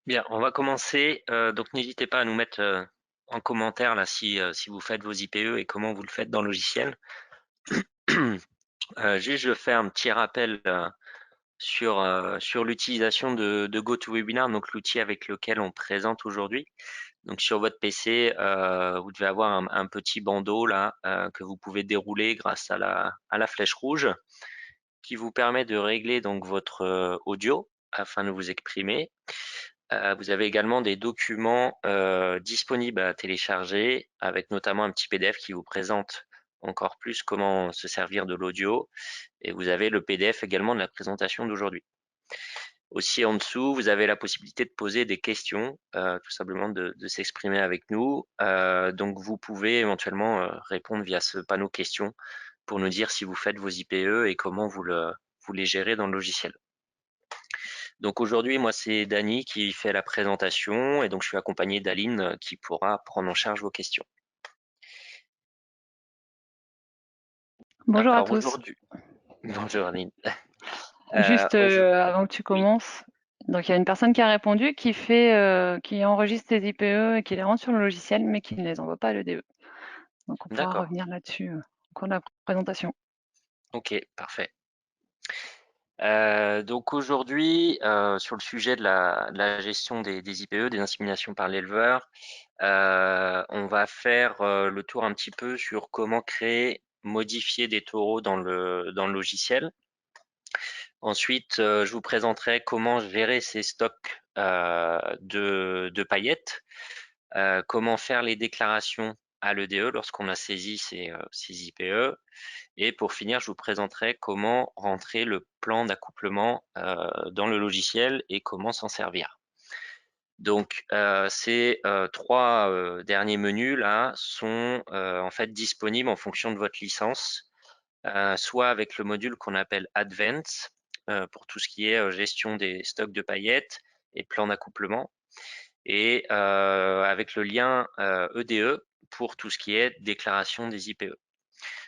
Bien, on va commencer, donc n'hésitez pas à nous mettre, en commentaire là si vous faites vos IPE et comment vous le faites dans le logiciel. Juste je fais un petit rappel, sur l'utilisation de GoToWebinar, donc l'outil avec lequel on présente aujourd'hui. Donc sur votre PC, vous devez avoir un petit bandeau là, que vous pouvez dérouler grâce à la flèche rouge, qui vous permet de régler donc votre, audio afin de vous exprimer. Vous avez également des documents, disponibles à télécharger avec notamment un petit PDF qui vous présente encore plus comment se servir de l'audio et vous avez le PDF également de la présentation d'aujourd'hui. Aussi en dessous, vous avez la possibilité de poser des questions, tout simplement de s'exprimer avec nous. Donc vous pouvez éventuellement, répondre via ce panneau questions pour nous dire si vous faites vos IPE et comment vous les gérez dans le logiciel. Donc aujourd'hui, moi, c'est Dany qui fait la présentation et donc je suis accompagné d'Aline qui pourra prendre en charge vos questions. Bonjour à Alors tous. aujourd'hui, bonjour Aline. Juste Aujo avant que tu Oui, commences, donc il y a une personne qui a répondu qui enregistre ses IPE et qui les rentre sur le logiciel, mais qui ne les envoie pas à l'EDE. Donc on pourra d'accord. revenir là-dessus au cours de la présentation. OK, parfait. Donc aujourd'hui, sur le sujet de la gestion des IPE, des inséminations par l'éleveur, on va faire, le tour un petit peu sur comment créer, modifier des taureaux dans le logiciel. Ensuite, je vous présenterai comment gérer ces stocks, de paillettes, comment faire les déclarations à l'EDE lorsqu'on a saisi ces IPE et pour finir, je vous présenterai comment rentrer le plan d'accouplement, dans le logiciel et comment s'en servir. Donc, ces, 3, derniers menus là sont, en fait disponibles en fonction de votre licence, soit avec le module qu'on appelle Advance, pour tout ce qui est, gestion des stocks de paillettes et plan d'accouplement et avec le lien, EDE pour tout ce qui est déclaration des IPE.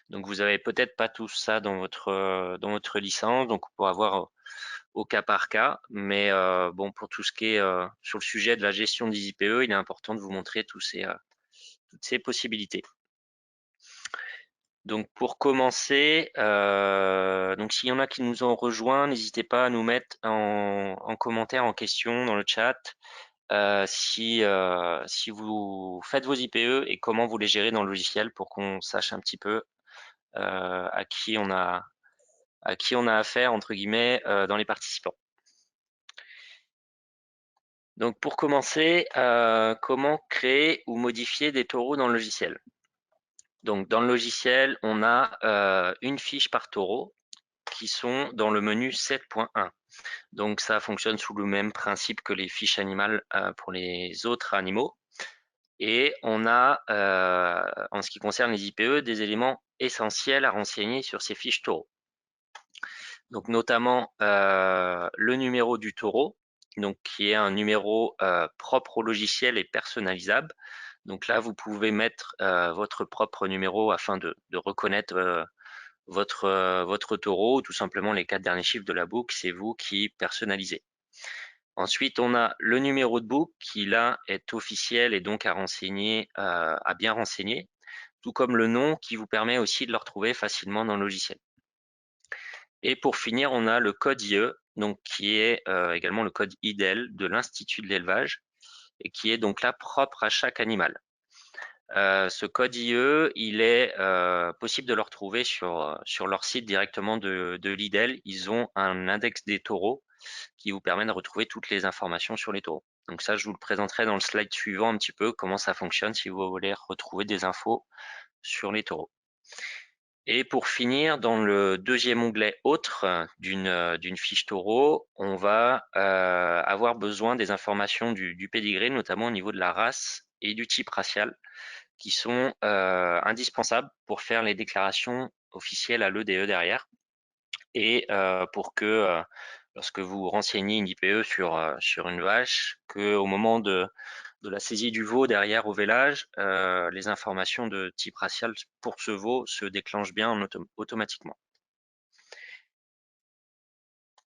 Donc vous avez peut-être pas tout ça dans votre licence, donc on pourra voir au cas par cas, mais bon pour tout ce qui est, sur le sujet de la gestion des IPE, il est important de vous montrer toutes ces possibilités. Donc pour commencer, donc s'il y en a qui nous ont rejoints, n'hésitez pas à nous mettre en commentaire, en question dans le chat, si vous faites vos IPE et comment vous les gérez dans le logiciel pour qu'on sache un petit peu, à qui on a affaire entre guillemets, dans les participants. Donc pour commencer, comment créer ou modifier des taureaux dans le logiciel? Donc dans le logiciel, on a, une fiche par taureau qui sont dans le menu 7.1. Donc ça fonctionne sous le même principe que les fiches animales, pour les autres animaux et on a, en ce qui concerne les IPE, des éléments essentiels à renseigner sur ces fiches taureaux. Donc notamment, le numéro du taureau, donc qui est un numéro, propre au logiciel et personnalisable. Donc là, vous pouvez mettre, votre propre numéro afin de reconnaître, votre taureau ou tout simplement les 4 derniers chiffres de la boucle, c'est vous qui personnalisez. Ensuite, on a le numéro de boucle qui là est officiel et donc à renseigner, à bien renseigner, tout comme le nom qui vous permet aussi de le retrouver facilement dans le logiciel. Et pour finir, on a le code IE, donc qui est également le code IDEL de l'Institut de l'élevage et qui est donc là propre à chaque animal. Ce code IE, il est possible de le retrouver sur leur site directement de l'IDEL. Ils ont un index des taureaux qui vous permet de retrouver toutes les informations sur les taureaux. Donc ça, je vous le présenterai dans le slide suivant un petit peu comment ça fonctionne si vous voulez retrouver des infos sur les taureaux. Et pour finir, dans le deuxième onglet autre d'une fiche taureau, on va avoir besoin des informations du pédigré, notamment au niveau de la race et du type racial, qui sont indispensables pour faire les déclarations officielles à l'EDE derrière et pour que lorsque vous renseignez une IPE sur une vache, qu'au moment de la saisie du veau derrière au vélage, les informations de type racial pour ce veau se déclenchent bien automatiquement.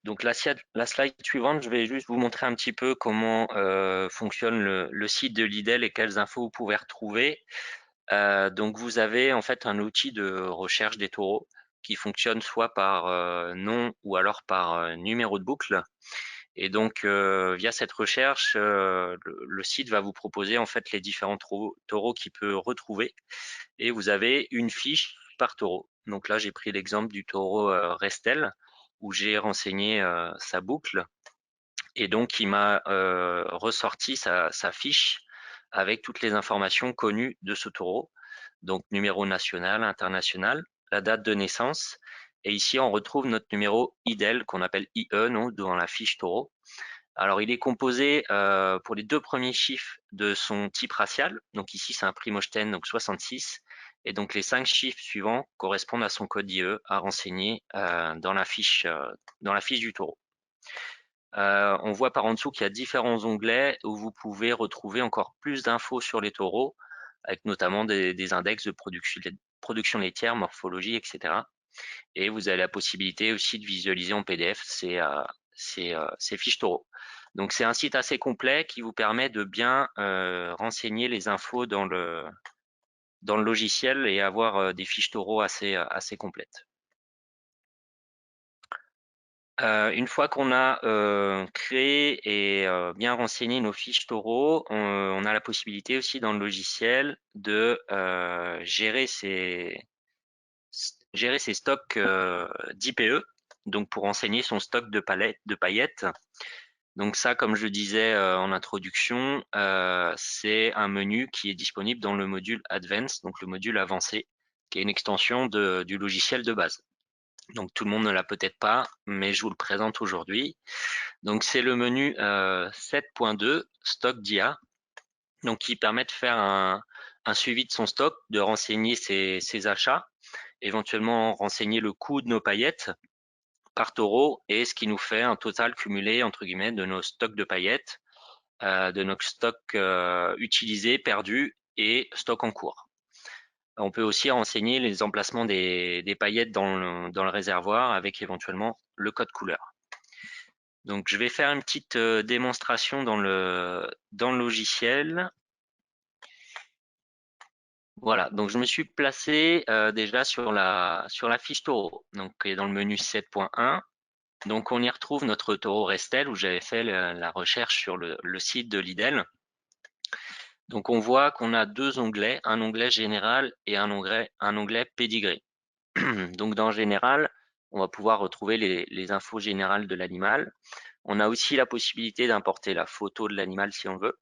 Donc la slide suivante, je vais juste vous montrer un petit peu comment fonctionne le site de Lidl et quelles infos vous pouvez retrouver. Donc vous avez en fait un outil de recherche des taureaux qui fonctionne soit par nom ou alors par numéro de boucle. Et donc via cette recherche, le site va vous proposer en fait les différents taureaux qu'il peut retrouver. Et vous avez une fiche par taureau. Donc là, j'ai pris l'exemple du taureau Restel, où j'ai renseigné sa boucle. Et donc, il m'a ressorti sa fiche avec toutes les informations connues de ce taureau. Donc, numéro national, international, la date de naissance. Et ici, on retrouve notre numéro IDEL, qu'on appelle IE, non, dans la fiche taureau. Alors, il est composé pour les 2 premiers chiffres de son type racial. Donc ici, c'est un Primochten, donc 66. Et donc les 5 chiffres suivants correspondent à son code IE à renseigner dans la fiche du taureau. On voit par en dessous qu'il y a différents onglets où vous pouvez retrouver encore plus d'infos sur les taureaux, avec notamment des index de production laitière, morphologie, etc. Et vous avez la possibilité aussi de visualiser en PDF ces fiches taureaux. Donc c'est un site assez complet qui vous permet de bien renseigner les infos dans le logiciel et avoir des fiches taureaux assez complètes. Une fois qu'on a créé et bien renseigné nos fiches taureaux, on a la possibilité aussi dans le logiciel de gérer ses stocks d'IPE, donc pour renseigner son stock de paillettes. Donc ça, comme je le disais en introduction, c'est un menu qui est disponible dans le module Advanced, donc le module avancé, qui est une extension du logiciel de base. Donc tout le monde ne l'a peut-être pas, mais je vous le présente aujourd'hui. Donc c'est le menu 7.2 Stock d'IA, donc qui permet de faire un suivi de son stock, de renseigner ses achats, éventuellement renseigner le coût de nos paillettes par taureau et ce qui nous fait un total cumulé entre guillemets de nos stocks de paillettes, de nos stocks utilisés, perdus et stocks en cours. On peut aussi renseigner les emplacements des paillettes dans le réservoir avec éventuellement le code couleur. Donc je vais faire une petite démonstration dans le logiciel. Voilà, donc je me suis placé déjà sur la fiche taureau, donc qui est dans le menu 7.1. Donc on y retrouve notre taureau Restel où j'avais fait la recherche sur le site de Lidl. Donc on voit qu'on a 2 onglets, un onglet général et un onglet pédigré. Donc dans général, on va pouvoir retrouver les infos générales de l'animal. On a aussi la possibilité d'importer la photo de l'animal si on veut.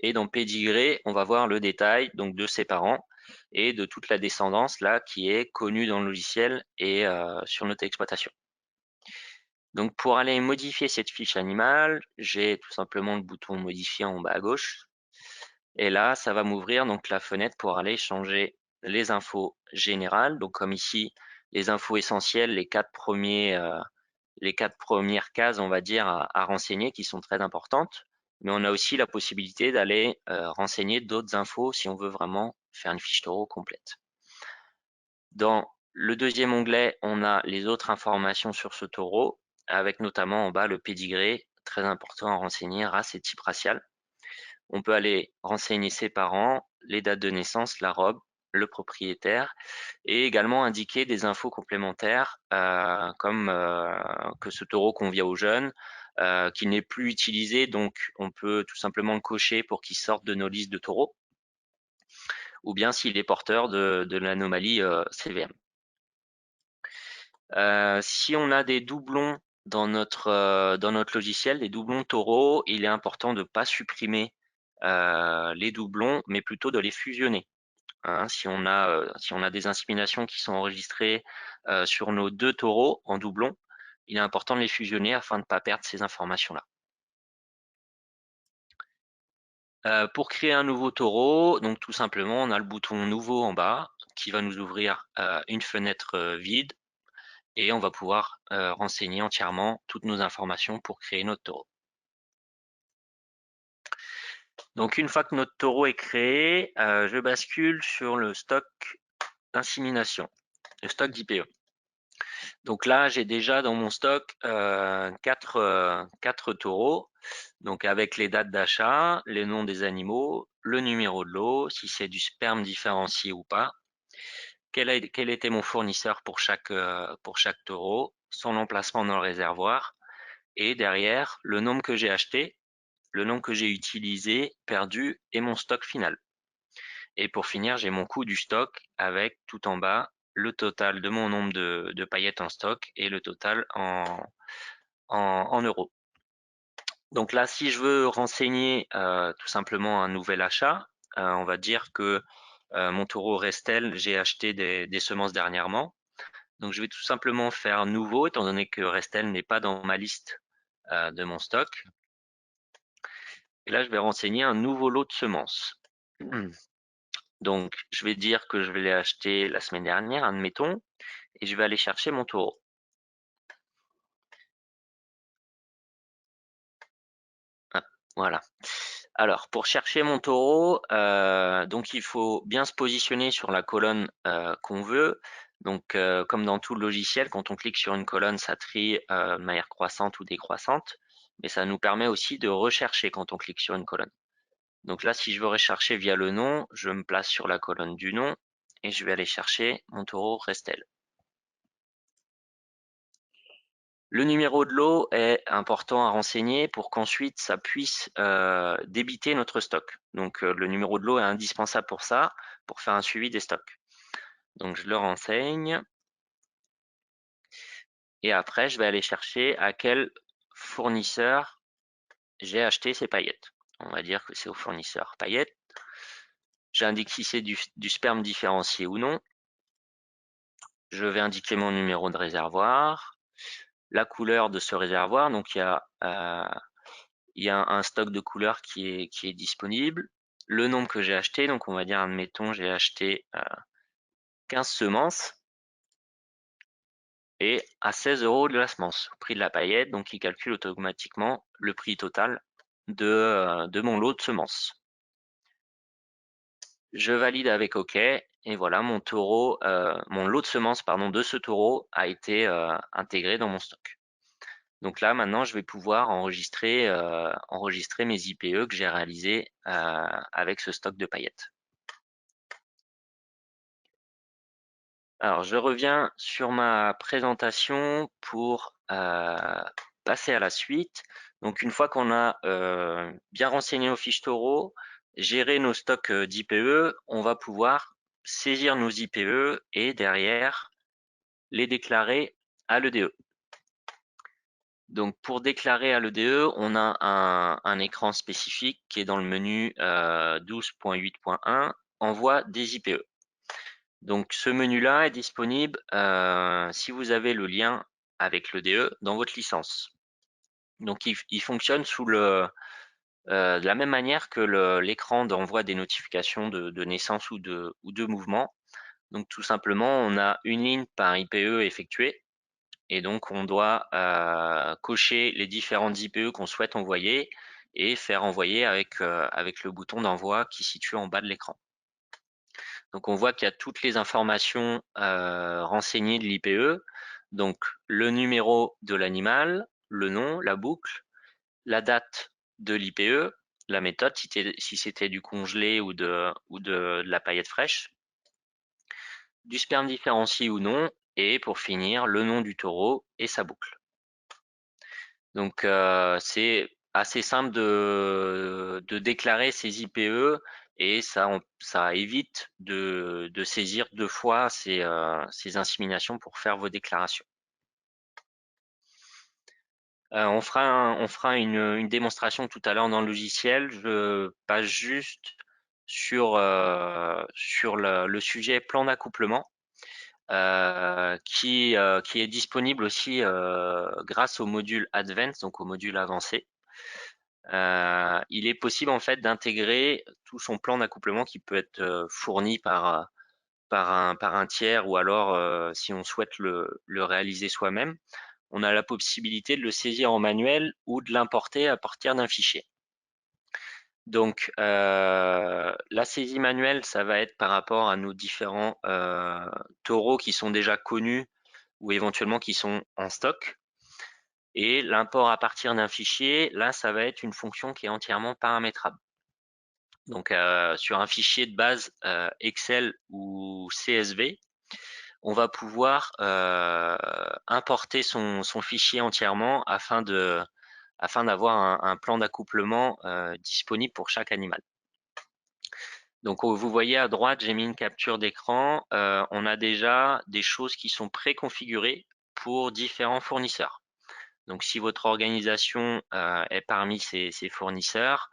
Et dans pédigré, on va voir le détail donc de ses parents et de toute la descendance là qui est connue dans le logiciel et sur notre exploitation. Donc pour aller modifier cette fiche animale, j'ai tout simplement le bouton modifier en bas à gauche. Et là, ça va m'ouvrir donc la fenêtre pour aller changer les infos générales. Donc comme ici, les infos essentielles, les 4 premières cases, on va dire, à renseigner qui sont très importantes. Mais on a aussi la possibilité d'aller renseigner d'autres infos si on veut vraiment faire une fiche taureau complète. Dans le deuxième onglet, on a les autres informations sur ce taureau, avec notamment en bas le pédigré, très important à renseigner, race et type racial. On peut aller renseigner ses parents, les dates de naissance, la robe, le propriétaire et également indiquer des infos complémentaires comme que ce taureau convient aux jeunes, qu'il n'est plus utilisé, donc on peut tout simplement le cocher pour qu'il sorte de nos listes de taureaux, ou bien s'il est porteur de l'anomalie CVM. Si on a des doublons dans notre logiciel, des doublons taureaux, il est important de ne pas supprimer les doublons, mais plutôt de les fusionner. Hein, si on a des inséminations qui sont enregistrées sur nos 2 taureaux en doublon, il est important de les fusionner afin de ne pas perdre ces informations-là. Pour créer un nouveau taureau, donc tout simplement, on a le bouton nouveau en bas qui va nous ouvrir une fenêtre vide et on va pouvoir renseigner entièrement toutes nos informations pour créer notre taureau. Donc une fois que notre taureau est créé, je bascule sur le stock d'insémination, le stock d'IPE. Donc là, j'ai déjà dans mon stock 4 taureaux, donc avec les dates d'achat, les noms des animaux, le numéro de lot, si c'est du sperme différencié ou pas, quel était mon fournisseur pour chaque taureau, son emplacement dans le réservoir, et derrière, le nombre que j'ai acheté, le nombre que j'ai utilisé, perdu, et mon stock final. Et pour finir, j'ai mon coût du stock avec tout en bas le total de mon nombre de paillettes en stock et le total en euros. Donc là, si je veux renseigner tout simplement un nouvel achat, on va dire que mon taureau Restel, j'ai acheté des semences dernièrement. Donc je vais tout simplement faire nouveau, étant donné que Restel n'est pas dans ma liste de mon stock. Et là, je vais renseigner un nouveau lot de semences. Donc, je vais dire que je vais les acheter la semaine dernière, admettons, et je vais aller chercher mon taureau. Ah, voilà. Alors, pour chercher mon taureau, donc il faut bien se positionner sur la colonne qu'on veut. Donc, comme dans tout logiciel, quand on clique sur une colonne, ça trie de manière croissante ou décroissante, mais ça nous permet aussi de rechercher quand on clique sur une colonne. Donc là, si je veux rechercher via le nom, je me place sur la colonne du nom et je vais aller chercher mon taureau Restel. Le numéro de lot est important à renseigner pour qu'ensuite ça puisse débiter notre stock. Donc le numéro de lot est indispensable pour ça, pour faire un suivi des stocks. Donc je le renseigne et après je vais aller chercher à quel fournisseur j'ai acheté ces paillettes. On va dire que c'est au fournisseur paillettes. J'indique si c'est du sperme différencié ou non. Je vais indiquer mon numéro de réservoir, la couleur de ce réservoir. Donc il y a un stock de couleurs qui est disponible, le nombre que j'ai acheté, donc on va dire, admettons, j'ai acheté 15 semences et à 16 € de la semence, au prix de la paillette, donc il calcule automatiquement le prix total de mon lot de semences. Je valide avec OK et voilà, mon lot de semences pardon, de ce taureau a été intégré dans mon stock. Donc là, maintenant, je vais pouvoir enregistrer mes IPE que j'ai réalisés avec ce stock de paillettes. Alors, je reviens sur ma présentation pour passer à la suite. Donc, une fois qu'on a bien renseigné nos fiches taureaux, géré nos stocks d'IPE, on va pouvoir saisir nos IPE et derrière les déclarer à l'EDE. Donc, pour déclarer à l'EDE, on a un écran spécifique qui est dans le menu 12.8.1, envoi des IPE. Donc, ce menu-là est disponible si vous avez le lien avec l'EDE dans votre licence. Donc, il fonctionne de la même manière que l'écran d'envoi des notifications de naissance ou de mouvement. Donc, tout simplement, on a une ligne par IPE effectuée. Et donc, on doit cocher les différentes IPE qu'on souhaite envoyer et faire envoyer avec le bouton d'envoi qui est situé en bas de l'écran. Donc, on voit qu'il y a toutes les informations renseignées de l'IPE. Donc, le numéro de l'animal, le nom, la boucle, la date de l'IPE, la méthode, si c'était du congelé ou de la paillette fraîche, du sperme différencié ou non, et pour finir, le nom du taureau et sa boucle. Donc, c'est assez simple de déclarer ces IPE et ça évite de saisir 2 fois ces inséminations pour faire vos déclarations. On fera une démonstration tout à l'heure dans le logiciel. Je passe juste sur le sujet plan d'accouplement. Qui est disponible aussi grâce au module Advanced, donc au module avancé. Il est possible en fait d'intégrer tout son plan d'accouplement qui peut être fourni par un tiers ou alors si on souhaite le réaliser soi-même, on a la possibilité de le saisir en manuel ou de l'importer à partir d'un fichier. Donc la saisie manuelle, ça va être par rapport à nos différents taureaux qui sont déjà connus ou éventuellement qui sont en stock. Et l'import à partir d'un fichier, là, ça va être une fonction qui est entièrement paramétrable. Donc, sur un fichier de base Excel ou CSV, on va pouvoir importer son fichier entièrement afin d'avoir un plan d'accouplement disponible pour chaque animal. Donc, vous voyez à droite, j'ai mis une capture d'écran. On a déjà des choses qui sont préconfigurées pour différents fournisseurs. Donc, si votre organisation est parmi ces fournisseurs,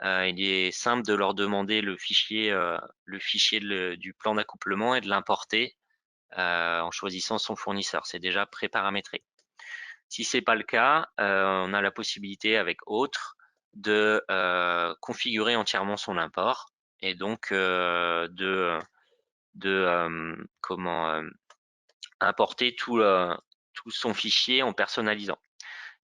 il est simple de leur demander le fichier du plan d'accouplement et de l'importer en choisissant son fournisseur. C'est déjà pré-paramétré. Si c'est pas le cas, on a la possibilité avec autre de configurer entièrement son import et donc importer tout son fichier en personnalisant.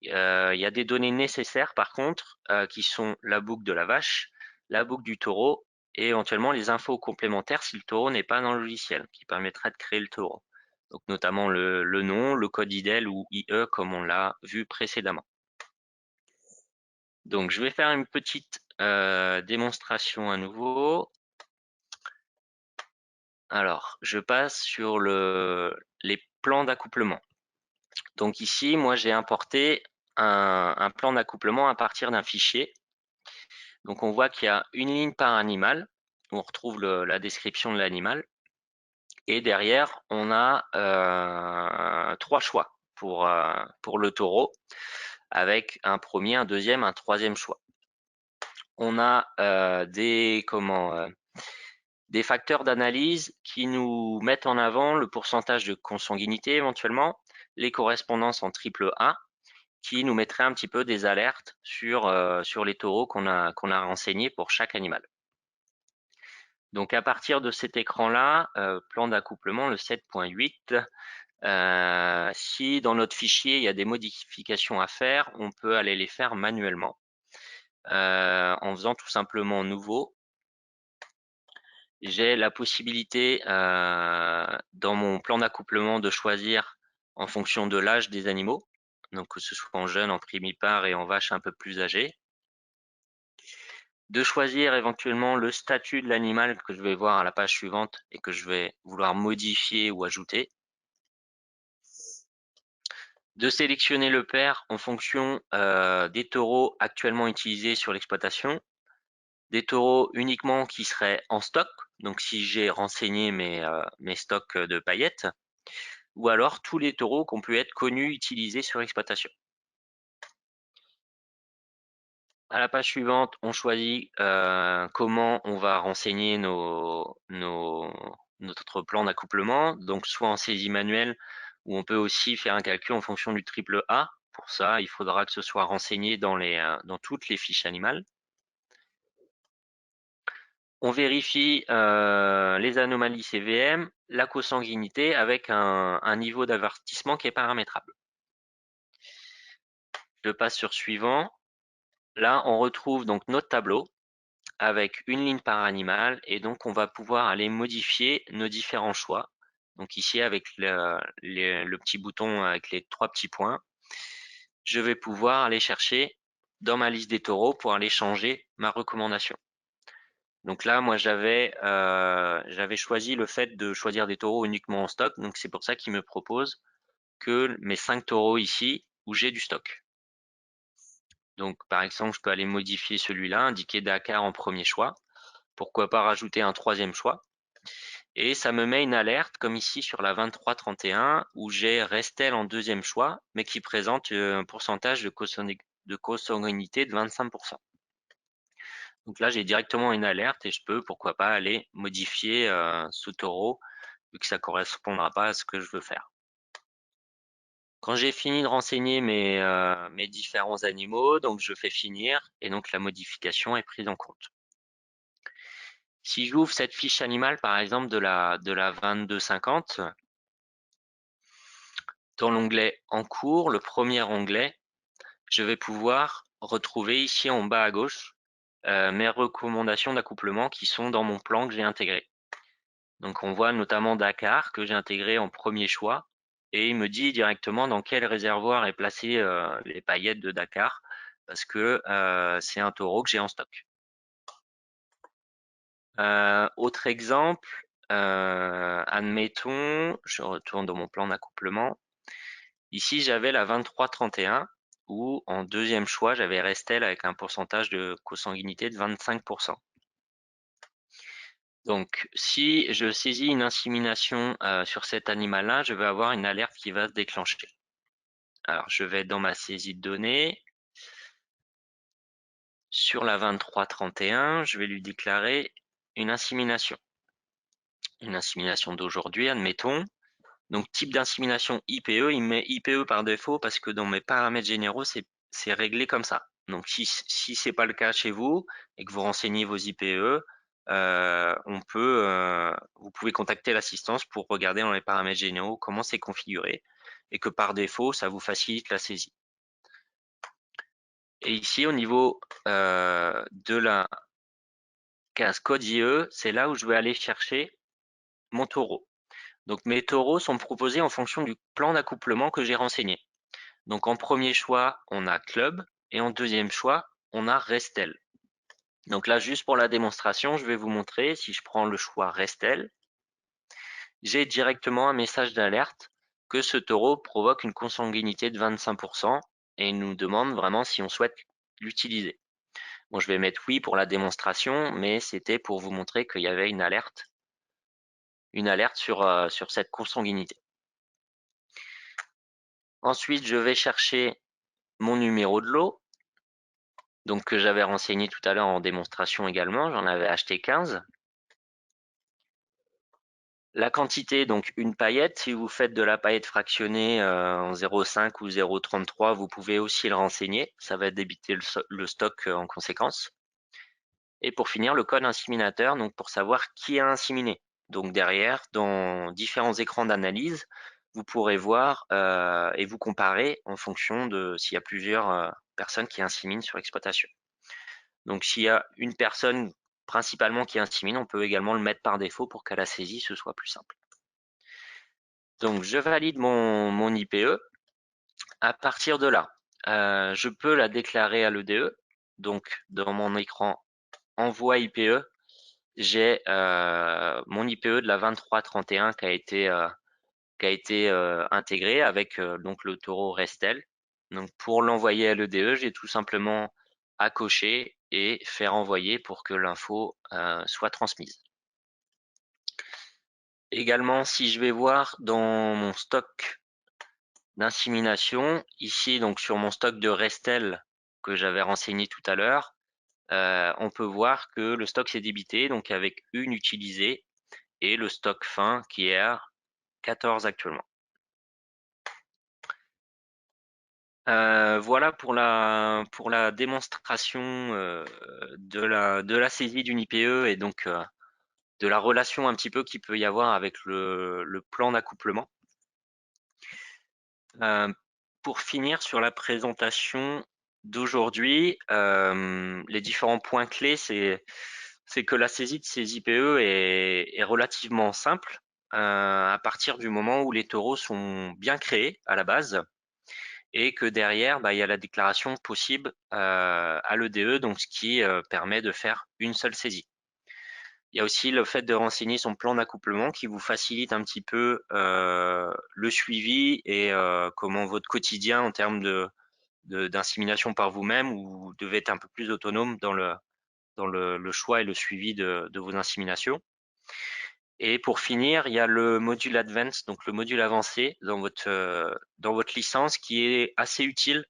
Il y a des données nécessaires par contre qui sont la boucle de la vache, la boucle du taureau et éventuellement les infos complémentaires si le taureau n'est pas dans le logiciel, qui permettra de créer le taureau. Donc notamment le nom, le code IDEL ou IE comme on l'a vu précédemment. Donc je vais faire une petite démonstration à nouveau. Alors, je passe sur les plans d'accouplement. Donc ici, moi j'ai importé un plan d'accouplement à partir d'un fichier. Donc on voit qu'il y a une ligne par animal, où on retrouve la description de l'animal. Et derrière, on a 3 choix pour le taureau, avec un premier, un deuxième, un troisième choix. On a des facteurs d'analyse qui nous mettent en avant le pourcentage de consanguinité éventuellement, les correspondances en triple A, qui nous mettraient un petit peu des alertes sur les taureaux qu'on a renseignés pour chaque animal. Donc à partir de cet écran-là, plan d'accouplement, le 7.8, si dans notre fichier il y a des modifications à faire, on peut aller les faire manuellement en faisant tout simplement nouveau. J'ai la possibilité dans mon plan d'accouplement de choisir en fonction de l'âge des animaux, donc que ce soit en jeune, en primipare et en vache un peu plus âgée. De choisir éventuellement le statut de l'animal que je vais voir à la page suivante et que je vais vouloir modifier ou ajouter. De sélectionner le pair en fonction des taureaux actuellement utilisés sur l'exploitation, des taureaux uniquement qui seraient en stock, donc si j'ai renseigné mes stocks de paillettes, ou alors tous les taureaux qui ont pu être connus, utilisés sur l'exploitation. À la page suivante, on choisit comment on va renseigner notre plan d'accouplement, donc soit en saisie manuelle, ou on peut aussi faire un calcul en fonction du triple A. Pour ça, il faudra que ce soit renseigné dans toutes les fiches animales. On vérifie les anomalies CVM, la consanguinité avec un niveau d'avertissement qui est paramétrable. Je passe sur suivant. Là, on retrouve donc notre tableau avec une ligne par animal et donc on va pouvoir aller modifier nos différents choix. Donc ici avec le petit bouton avec les 3 petits points, je vais pouvoir aller chercher dans ma liste des taureaux pour aller changer ma recommandation. Donc là, moi j'avais choisi le fait de choisir des taureaux uniquement en stock, donc c'est pour ça qu'il me propose que mes 5 taureaux ici où j'ai du stock. Donc par exemple, je peux aller modifier celui-là, indiquer Dakar en premier choix. Pourquoi pas rajouter un troisième choix? Et ça me met une alerte, comme ici sur la 2331, où j'ai Restel en deuxième choix, mais qui présente un pourcentage de consanguinité de 25%. Donc là, j'ai directement une alerte et je peux, pourquoi pas, aller modifier ce taureau, vu que ça ne correspondra pas à ce que je veux faire. Quand j'ai fini de renseigner mes différents animaux, donc je fais finir et donc la modification est prise en compte. Si j'ouvre cette fiche animale, par exemple de la 2250, dans l'onglet En cours, le premier onglet, je vais pouvoir retrouver ici en bas à gauche mes recommandations d'accouplement qui sont dans mon plan que j'ai intégré. Donc on voit notamment Dakar que j'ai intégré en premier choix et il me dit directement dans quel réservoir est placé les paillettes de Dakar, parce que c'est un taureau que j'ai en stock. Autre exemple, admettons, je retourne dans mon plan d'accouplement. Ici, j'avais la 23-31 où en deuxième choix, j'avais Restel avec un pourcentage de consanguinité de 25%. Donc, si je saisis une insémination sur cet animal-là, je vais avoir une alerte qui va se déclencher. Alors, je vais dans ma saisie de données. Sur la 23-31, je vais lui déclarer une insémination. Une insémination d'aujourd'hui, admettons. Donc, type d'insémination IPE, il met IPE par défaut parce que dans mes paramètres généraux, c'est réglé comme ça. Donc, si c'est pas le cas chez vous et que vous renseignez vos IPE, vous pouvez contacter l'assistance pour regarder dans les paramètres généraux comment c'est configuré et que par défaut, ça vous facilite la saisie. Et ici, au niveau de la case code IE, c'est là où je vais aller chercher mon taureau. Donc, mes taureaux sont proposés en fonction du plan d'accouplement que j'ai renseigné. Donc en premier choix, on a Club et en deuxième choix, on a Restel. Donc là, juste pour la démonstration, je vais vous montrer, si je prends le choix Restel, j'ai directement un message d'alerte que ce taureau provoque une consanguinité de 25% et il nous demande vraiment si on souhaite l'utiliser. Bon, je vais mettre oui pour la démonstration, mais c'était pour vous montrer qu'il y avait une alerte sur cette consanguinité. Ensuite, je vais chercher mon numéro de lot, donc que j'avais renseigné tout à l'heure en démonstration également, j'en avais acheté 15. La quantité, donc une paillette, si vous faites de la paillette fractionnée en 0,5 ou 0,33, vous pouvez aussi le renseigner, ça va débiter le stock en conséquence. Et pour finir, le code inséminateur, donc pour savoir qui a inséminé. Donc derrière, dans différents écrans d'analyse, vous pourrez voir et vous comparer en fonction de s'il y a plusieurs personnes qui inséminent sur l'exploitation. Donc s'il y a une personne principalement qui insémine, on peut également le mettre par défaut pour qu'à la saisie, ce soit plus simple. Donc je valide mon IPE. À partir de là, je peux la déclarer à l'EDE. Donc dans mon écran envoi IPE, j'ai mon IPE de la 2331 qui a été intégré avec donc le taureau Restel. Donc pour l'envoyer à l'EDE, j'ai tout simplement à cocher et faire envoyer pour que l'info soit transmise. Également, si je vais voir dans mon stock d'insémination, ici donc sur mon stock de Restel que j'avais renseigné tout à l'heure, on peut voir que le stock s'est débité, donc avec une utilisée et le stock fin qui est à 14 actuellement. Voilà pour la démonstration de la saisie d'une IPE et donc de la relation un petit peu qu'il peut y avoir avec le plan d'accouplement. Pour finir sur la présentation d'aujourd'hui, les différents points clés, c'est que la saisie de ces IPE est relativement simple à partir du moment où les taureaux sont bien créés à la base et que derrière, il y a la déclaration possible à l'EDE, donc ce qui permet de faire une seule saisie. Il y a aussi le fait de renseigner son plan d'accouplement qui vous facilite un petit peu le suivi et comment votre quotidien en termes d'insémination par vous-même, où vous devez être un peu plus autonome dans le choix et le suivi de vos inséminations. Et pour finir, il y a le module Advanced, donc le module avancé dans votre licence qui est assez utile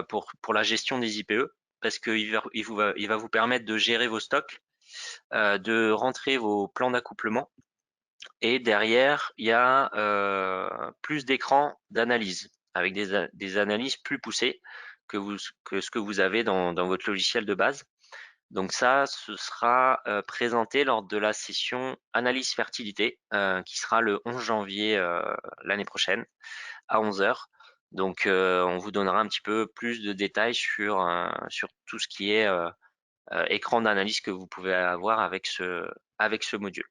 pour la gestion des IPE parce qu'il va vous permettre de gérer vos stocks, de rentrer vos plans d'accouplement et derrière, il y a plus d'écrans d'analyse avec des analyses plus poussées que ce que vous avez dans votre logiciel de base. Donc ça, ce sera présenté lors de la session analyse fertilité qui sera le 11 janvier l'année prochaine à 11 h. Donc on vous donnera un petit peu plus de détails sur tout ce qui est écran d'analyse que vous pouvez avoir avec ce module.